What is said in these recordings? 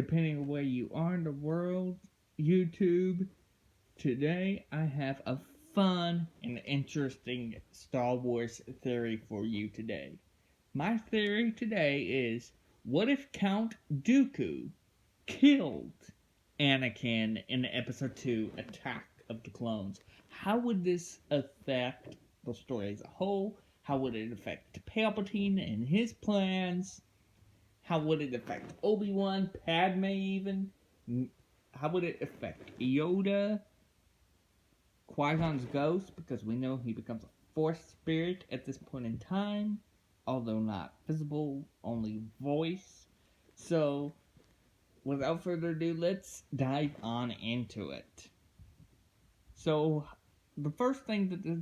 depending on where you are in the world, YouTube. Today I have a fun and interesting Star Wars theory for you today. My theory today is, what if Count Dooku killed Anakin in Episode 2 Attack of the Clones? How would this affect the story as a whole? How would it affect Palpatine and his plans? How would it affect Obi-Wan, Padme even? How would it affect Yoda, Qui-Gon's ghost? Because we know he becomes a Force spirit at this point in time, although not visible, only voice. So, without further ado, let's dive on into it. So, the first thing that the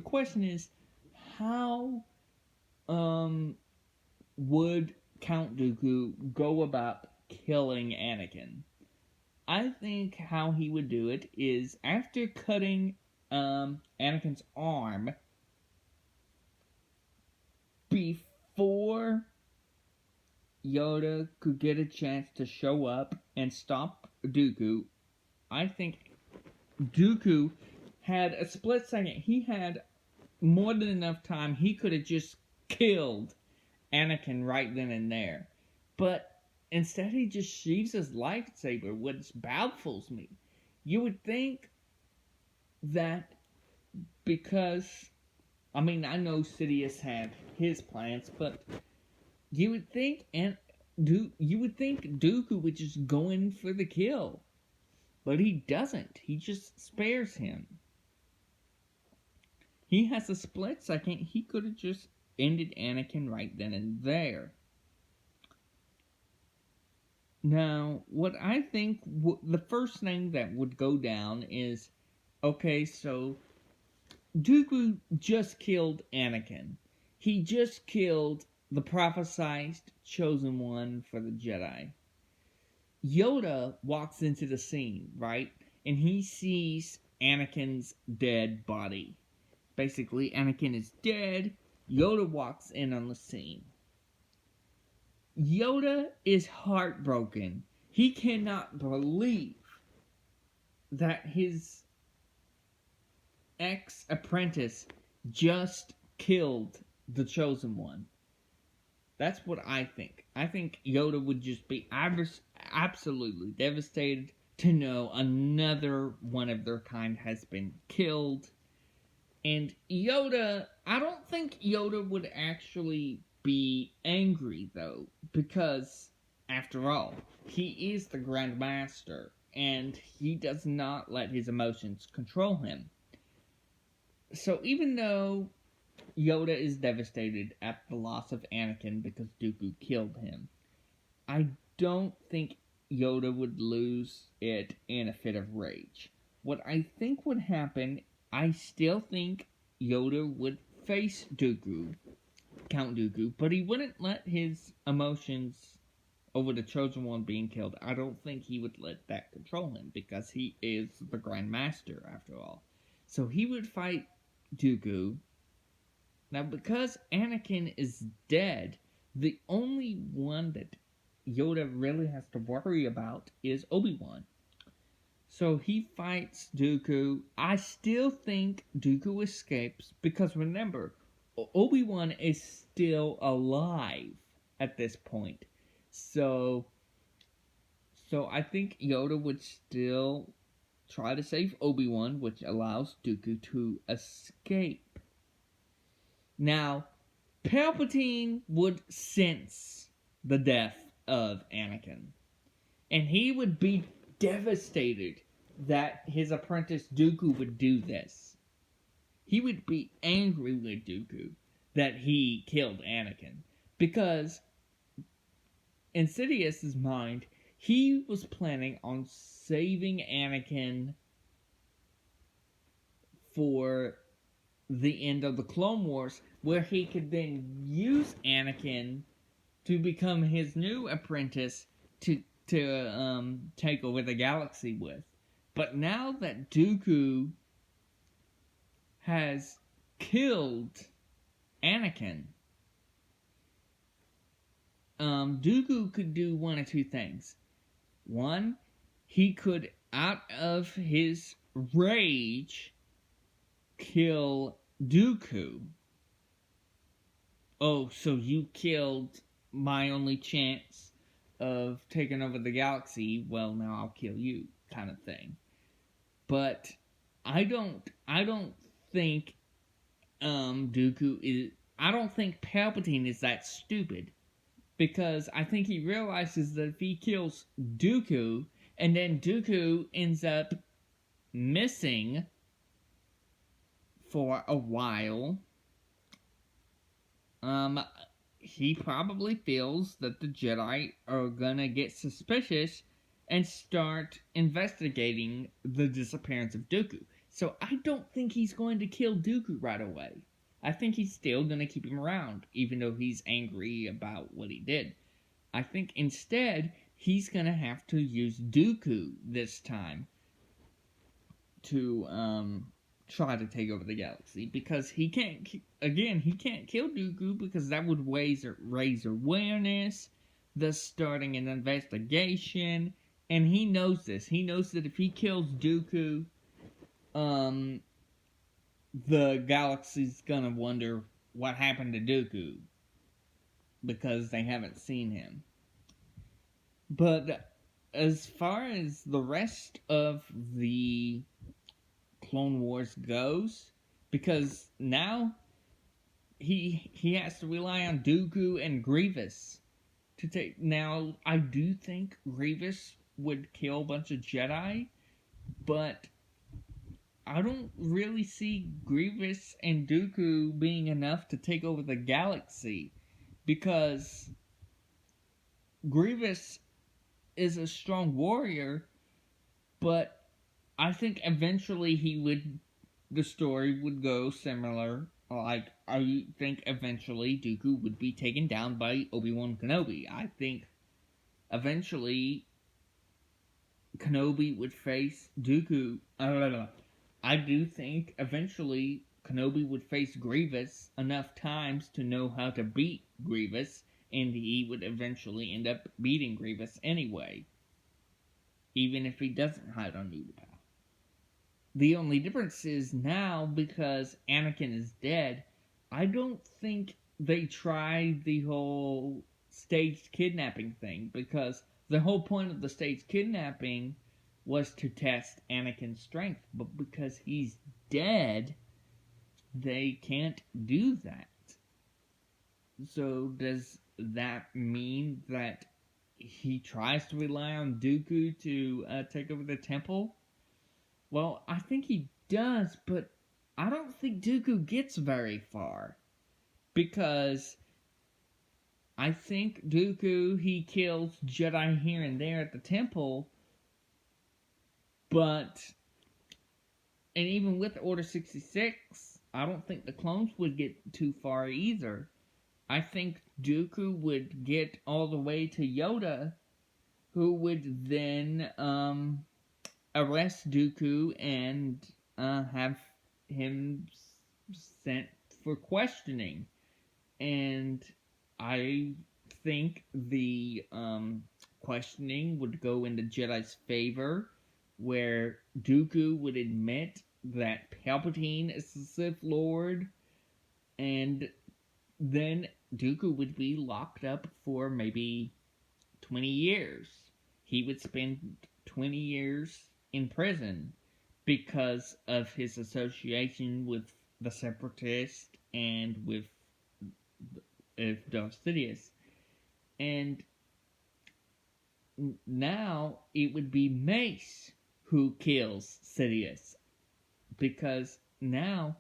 question is, how would Count Dooku go about killing Anakin? I think how he would do it is, after cutting Anakin's arm, before Yoda could get a chance to show up and stop Dooku, I think Dooku had a split second. He had more than enough time. He could have just killed Anakin right then and there. But instead he just sheathes his lightsaber, which baffles me. You would think that because, I know Sidious had his plans, but you would think Dooku would just go in for the kill. But he doesn't. He just spares him. He has a split second. He could have just ended Anakin right then and there. Now, what I think the first thing that would go down is, okay, so Dooku just killed Anakin. He just killed the prophesied chosen one for the Jedi. Yoda walks into the scene, right? And he sees Anakin's dead body. Basically, Anakin is dead. Yoda walks in on the scene. Yoda is heartbroken. He cannot believe that his ex-apprentice just killed the chosen one. That's what I think. I think Yoda would just be absolutely devastated to know another one of their kind has been killed. And Yoda, I don't think Yoda would actually be angry, though, because, after all, he is the Grand Master, and he does not let his emotions control him. So even though Yoda is devastated at the loss of Anakin because Dooku killed him, I don't think Yoda would lose it in a fit of rage. What I think would happen, I still think Yoda would face Count Dooku, but he wouldn't let his emotions over the Chosen One being killed. I don't think he would let that control him, because he is the Grand Master, after all. So he would fight Dooku. Now, because Anakin is dead, the only one that Yoda really has to worry about is Obi-Wan. So he fights Dooku. I still think Dooku escapes, because remember, Obi-Wan is still alive at this point. So I think Yoda would still try to save Obi-Wan, which allows Dooku to escape. Now, Palpatine would sense the death of Anakin, and he would be devastated that his apprentice Dooku would do this. He would be angry with Dooku that he killed Anakin, because in Sidious's mind, he was planning on saving Anakin for the end of the Clone Wars, where he could then use Anakin to become his new apprentice to take over the galaxy with. But now that Dooku has killed Anakin, Dooku could do one of two things. One, he could, out of his rage, kill Dooku. Oh, so you killed my only chance of taking over the galaxy. Well, now I'll kill you, kind of thing. But I don't think Dooku is. I don't think Palpatine is that stupid, because I think he realizes that if he kills Dooku and then Dooku ends up missing for a while, he probably feels that the Jedi are gonna get suspicious and start investigating the disappearance of Dooku. So I don't think he's going to kill Dooku right away. I think he's still gonna keep him around, even though he's angry about what he did. I think instead he's gonna have to use Dooku this time to try to take over the galaxy, because he can't kill Dooku, because that would raise awareness, thus starting an investigation. And he knows this. He knows that if he kills Dooku, the galaxy's gonna wonder what happened to Dooku, because they haven't seen him. But as far as the rest of the Clone Wars goes, because now he has to rely on Dooku and Grievous to take. Now, I do think Grievous would kill a bunch of Jedi, but I don't really see Grievous and Dooku being enough to take over the galaxy, because Grievous is a strong warrior, but I think eventually the story would go similar. Like, I think eventually Dooku would be taken down by Obi-Wan Kenobi. I think eventually Kenobi would face Dooku. I do think eventually Kenobi would face Grievous enough times to know how to beat Grievous, and he would eventually end up beating Grievous anyway, even if he doesn't hide on Utapau. The only difference is now, because Anakin is dead, I don't think they tried the whole staged kidnapping thing, because the whole point of the staged kidnapping was to test Anakin's strength, but because he's dead, they can't do that. So does that mean that he tries to rely on Dooku to take over the temple? Well, I think he does, but I don't think Dooku gets very far, because I think Dooku, he kills Jedi here and there at the temple, and even with Order 66, I don't think the clones would get too far either. I think Dooku would get all the way to Yoda, who would then arrest Dooku and have him sent for questioning. And I think the questioning would go into Jedi's favor, where Dooku would admit that Palpatine is the Sith Lord, and then Dooku would be locked up for maybe 20 years. He would spend 20 years in prison because of his association with the Separatists and with Darth Sidious. And now it would be Mace who kills Sidious, because now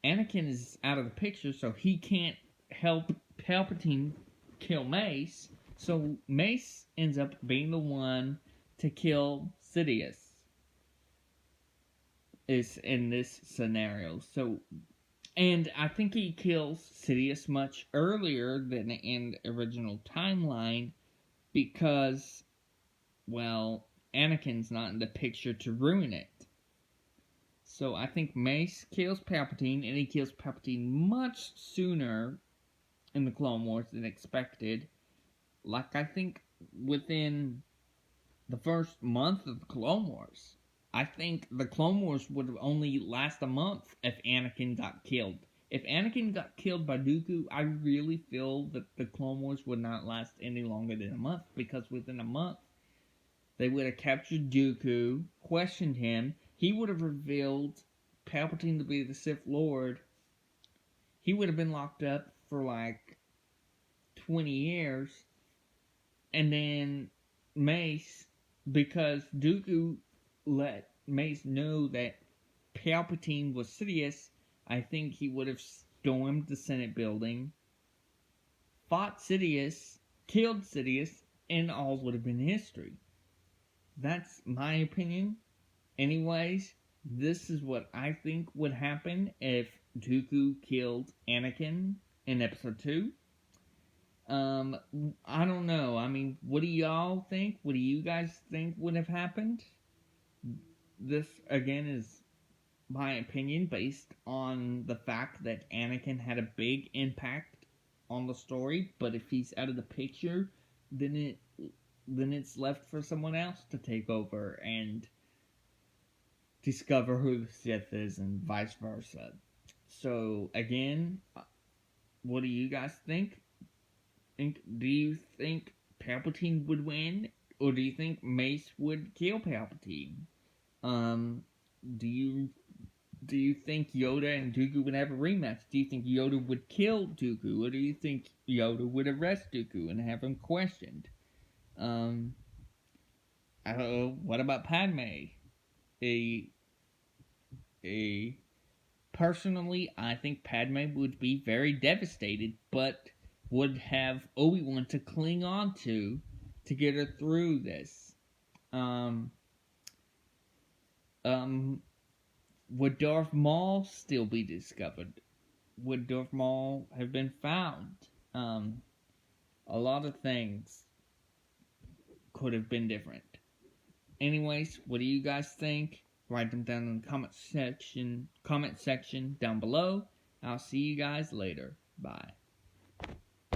Anakin is out of the picture, so he can't help Palpatine kill Mace, so Mace ends up being the one to kill Sidious is in this scenario. So, and I think he kills Sidious much earlier than in the original timeline, because, well, Anakin's not in the picture to ruin it. So I think Mace kills Palpatine, and he kills Palpatine much sooner in the Clone Wars than expected. like I think within the first month of the Clone Wars. I think the Clone Wars would have only last a month if Anakin got killed. If Anakin got killed by Dooku, I really feel that the Clone Wars would not last any longer than a month, because within a month they would have captured Dooku, questioned him, he would have revealed Palpatine to be the Sith Lord. He would have been locked up for like 20 years, and then Mace, because Dooku let Mace know that Palpatine was Sidious, I think he would have stormed the Senate building, fought Sidious, killed Sidious, and all would have been history. That's my opinion. Anyways, this is what I think would happen if Dooku killed Anakin in Episode 2. I don't know. I mean, what do y'all think? What do you guys think would have happened? This, again, is my opinion based on the fact that Anakin had a big impact on the story, but if he's out of the picture, then it's left for someone else to take over and discover who the Sith is, and vice versa. So, again, what do you guys think? Do you think Palpatine would win, or do you think Mace would kill Palpatine? Do you think Yoda and Dooku would have a rematch? Do you think Yoda would kill Dooku, or do you think Yoda would arrest Dooku and have him questioned? I don't know. What about Padme? Personally, I think Padme would be very devastated, but would have Obi-Wan to cling on to get her through this. Would Darth Maul still be discovered? Would Darth Maul have been found? A lot of things could have been different. Anyways, what do you guys think? Write them down in the comment section down below. I'll see you guys later. Bye.